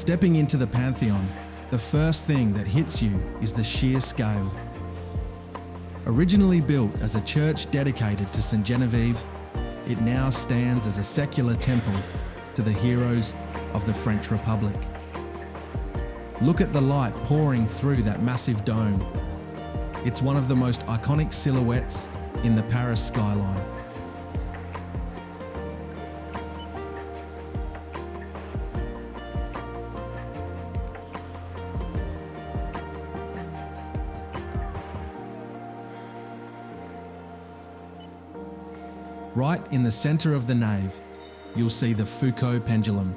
Stepping into the Panthéon, the first thing that hits you is the sheer scale. Originally built as a church dedicated to St. Genevieve, it now stands as a secular temple to the heroes of the French Republic. Look at the light pouring through that massive dome. It's one of the most iconic silhouettes in the Paris skyline. Right in the centre of the nave, you'll see the Foucault pendulum.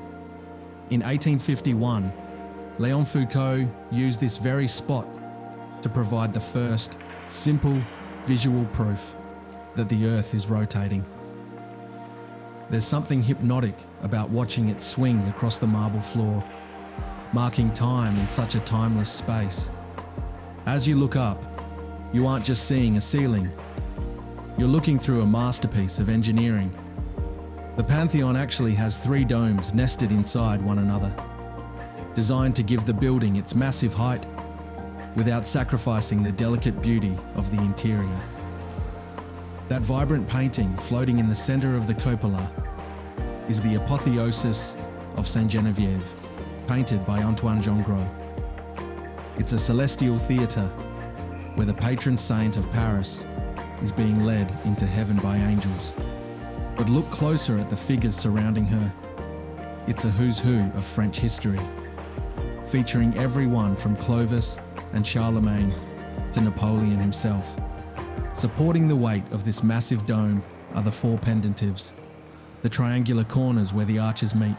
In 1851, Léon Foucault used this very spot to provide the first simple visual proof that the Earth is rotating. There's something hypnotic about watching it swing across the marble floor, marking time in such a timeless space. As you look up, you aren't just seeing a ceiling, you're looking through a masterpiece of engineering. The Panthéon actually has 3 domes nested inside one another, designed to give the building its massive height without sacrificing the delicate beauty of the interior. That vibrant painting floating in the centre of the cupola is the apotheosis of St. Genevieve, painted by Antoine Gingras. It's a celestial theatre where the patron saint of Paris is being led into heaven by angels. But look closer at the figures surrounding her. It's a who's who of French history, featuring everyone from Clovis and Charlemagne to Napoleon himself. Supporting the weight of this massive dome are the 4 pendentives, the triangular corners where the arches meet.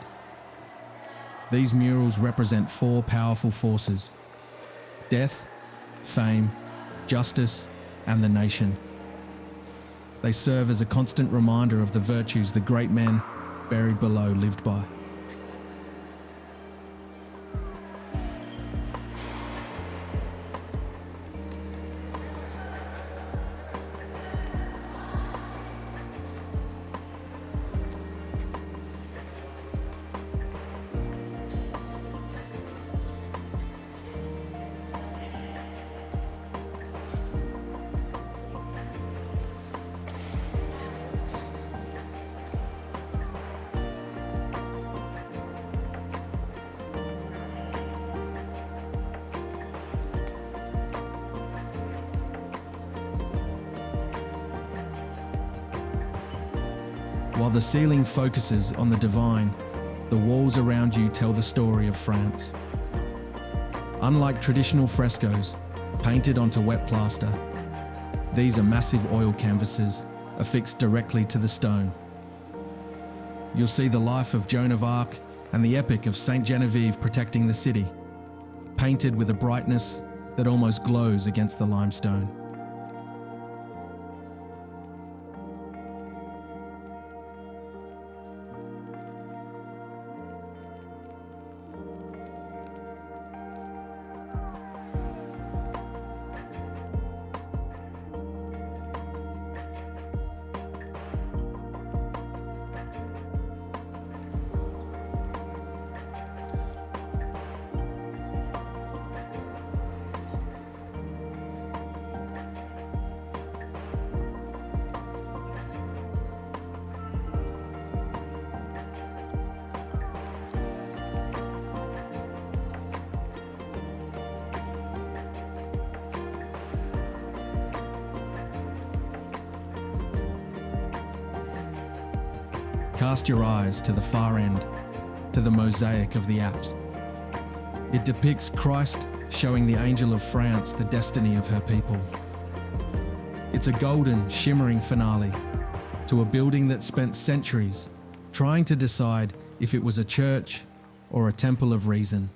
These murals represent 4 powerful forces: death, fame, justice, and the nation. They serve as a constant reminder of the virtues the great men buried below lived by. While the ceiling focuses on the divine, the walls around you tell the story of France. Unlike traditional frescoes painted onto wet plaster, these are massive oil canvases affixed directly to the stone. You'll see the life of Joan of Arc and the epic of St. Genevieve protecting the city, painted with a brightness that almost glows against the limestone. Cast your eyes to the far end, to the mosaic of the apse. It depicts Christ showing the angel of France the destiny of her people. It's a golden, shimmering finale to a building that spent centuries trying to decide if it was a church or a temple of reason.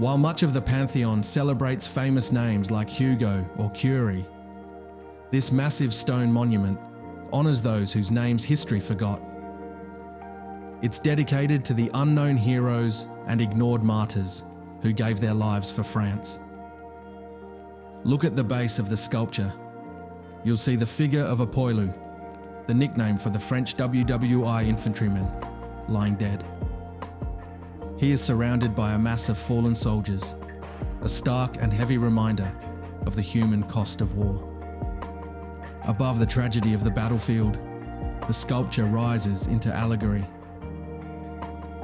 While much of the Panthéon celebrates famous names like Hugo or Curie, this massive stone monument honours those whose names history forgot. It's dedicated to the unknown heroes and ignored martyrs who gave their lives for France. Look at the base of the sculpture. You'll see the figure of a poilu, the nickname for the French WWI infantryman, lying dead. He is surrounded by a mass of fallen soldiers, a stark and heavy reminder of the human cost of war. Above the tragedy of the battlefield, the sculpture rises into allegory.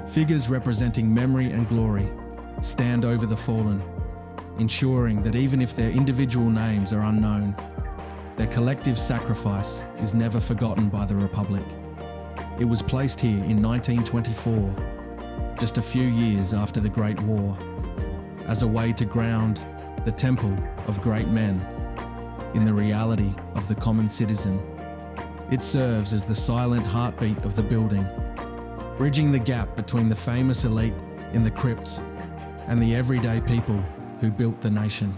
Figures representing memory and glory stand over the fallen, ensuring that even if their individual names are unknown, their collective sacrifice is never forgotten by the Republic. It was placed here in 1924, just a few years after the Great War, as a way to ground the temple of great men in the reality of the common citizen. It serves as the silent heartbeat of the building, bridging the gap between the famous elite in the crypts and the everyday people who built the nation.